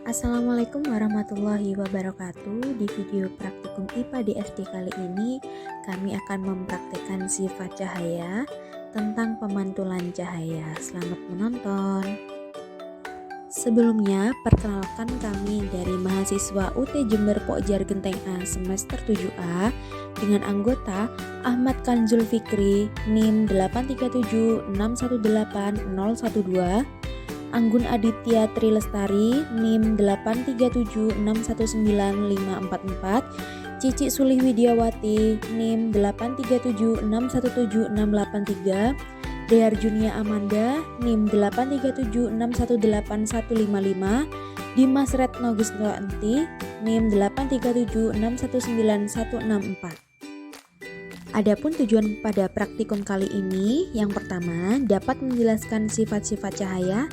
Assalamualaikum warahmatullahi wabarakatuh. Di video praktikum IPA di SD kali ini, kami akan mempraktikkan sifat cahaya tentang pemantulan cahaya. Selamat menonton. Sebelumnya, perkenalkan kami dari mahasiswa UT Jember Pokjar Genteng A semester 7A dengan anggota Ahmad Kanzul Fikri, NIM 837618012, Anggun Aditya Trilestari, NIM 837619544, Cici Sulih Widiawati, NIM 837617683, Dearjunia Amanda, NIM 837618155, Dimas Retno Guswanti, NIM 837619164. Adapun tujuan pada praktikum kali ini, yang pertama dapat menjelaskan sifat-sifat cahaya,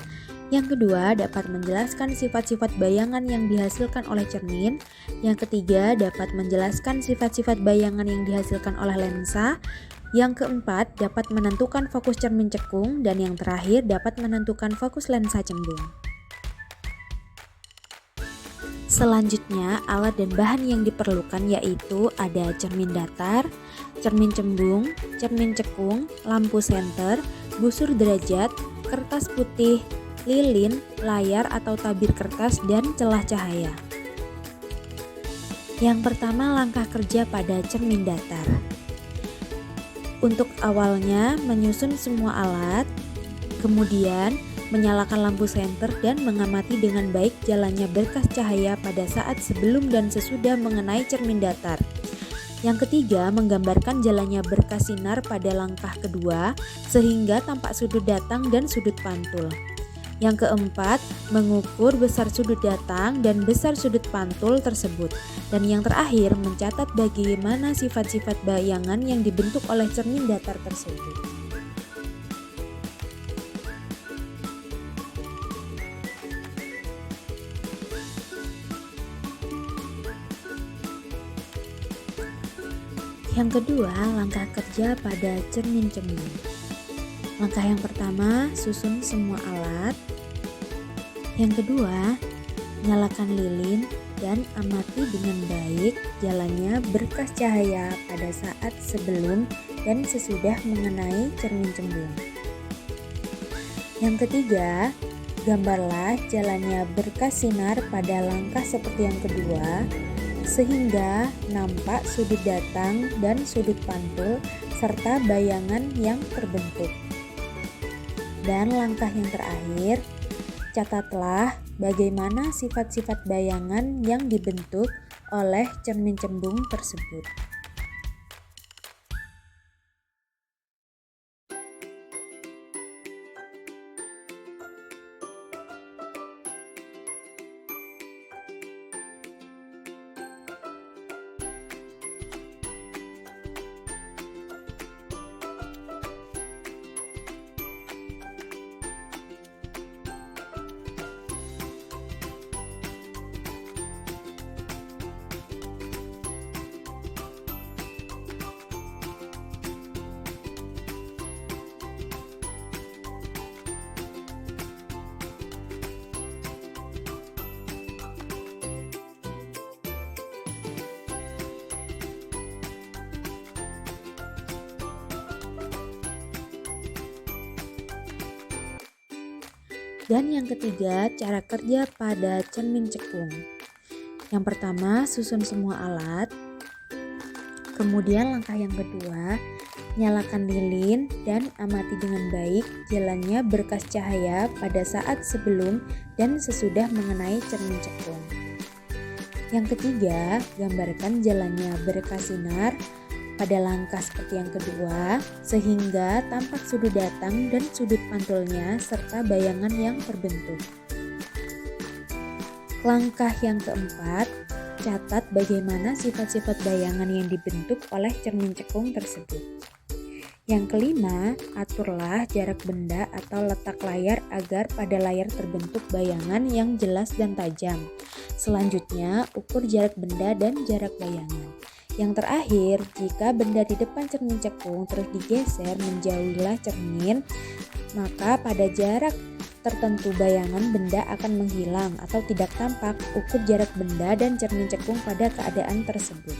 yang kedua dapat menjelaskan sifat-sifat bayangan yang dihasilkan oleh cermin, yang ketiga dapat menjelaskan sifat-sifat bayangan yang dihasilkan oleh lensa, yang keempat dapat menentukan fokus cermin cekung, dan yang terakhir dapat menentukan fokus lensa cembung. Selanjutnya, alat dan bahan yang diperlukan yaitu ada cermin datar, cermin cembung, cermin cekung, lampu senter, busur derajat, kertas putih, lilin, layar atau tabir kertas, dan celah cahaya. Yang pertama, langkah kerja pada cermin datar. Untuk awalnya, menyusun semua alat, kemudian menyalakan lampu senter dan mengamati dengan baik jalannya berkas cahaya pada saat sebelum dan sesudah mengenai cermin datar. Yang ketiga, menggambarkan jalannya berkas sinar pada langkah kedua sehingga tampak sudut datang dan sudut pantul. Yang keempat, mengukur besar sudut datang dan besar sudut pantul tersebut. Dan yang terakhir, mencatat bagaimana sifat-sifat bayangan yang dibentuk oleh cermin datar tersebut. Yang kedua, langkah kerja pada cermin cembung. Langkah yang pertama, susun semua alat. Yang kedua, nyalakan lilin dan amati dengan baik jalannya berkas cahaya pada saat sebelum dan sesudah mengenai cermin cembung. Yang ketiga, gambarlah jalannya berkas sinar pada langkah seperti yang kedua, sehingga nampak sudut datang dan sudut pantul serta bayangan yang terbentuk. Dan langkah yang terakhir, catatlah bagaimana sifat-sifat bayangan yang dibentuk oleh cermin cembung tersebut. Dan yang ketiga, cara kerja pada cermin cekung. Yang pertama, susun semua alat. Kemudian langkah yang kedua, nyalakan lilin dan amati dengan baik jalannya berkas cahaya pada saat sebelum dan sesudah mengenai cermin cekung. Yang ketiga, gambarkan jalannya berkas sinar pada langkah seperti yang kedua, sehingga tampak sudut datang dan sudut pantulnya serta bayangan yang terbentuk. Langkah yang keempat, catat bagaimana sifat-sifat bayangan yang dibentuk oleh cermin cekung tersebut. Yang kelima, aturlah jarak benda atau letak layar agar pada layar terbentuk bayangan yang jelas dan tajam. Selanjutnya, ukur jarak benda dan jarak bayangan. Yang terakhir, jika benda di depan cermin cekung terus digeser menjauhilah cermin, maka pada jarak tertentu bayangan benda akan menghilang atau tidak tampak. Ukur jarak benda dan cermin cekung pada keadaan tersebut.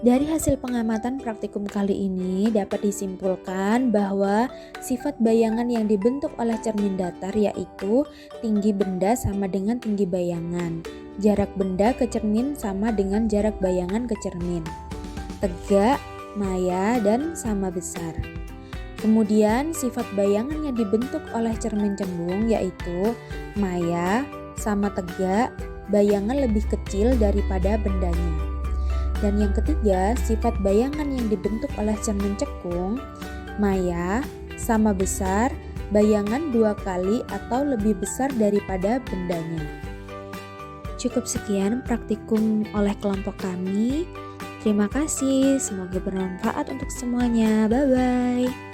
Dari hasil pengamatan praktikum kali ini dapat disimpulkan bahwa sifat bayangan yang dibentuk oleh cermin datar yaitu tinggi benda sama dengan tinggi bayangan, jarak benda ke cermin sama dengan jarak bayangan ke cermin, tegak, maya, dan sama besar. Kemudian sifat bayangan yang dibentuk oleh cermin cembung yaitu maya sama tegak, bayangan lebih kecil daripada bendanya. Dan yang ketiga, sifat bayangan yang dibentuk oleh cermin cekung, maya, sama besar, bayangan 2 kali atau lebih besar daripada bendanya. Cukup sekian praktikum oleh kelompok kami. Terima kasih, semoga bermanfaat untuk semuanya. Bye-bye.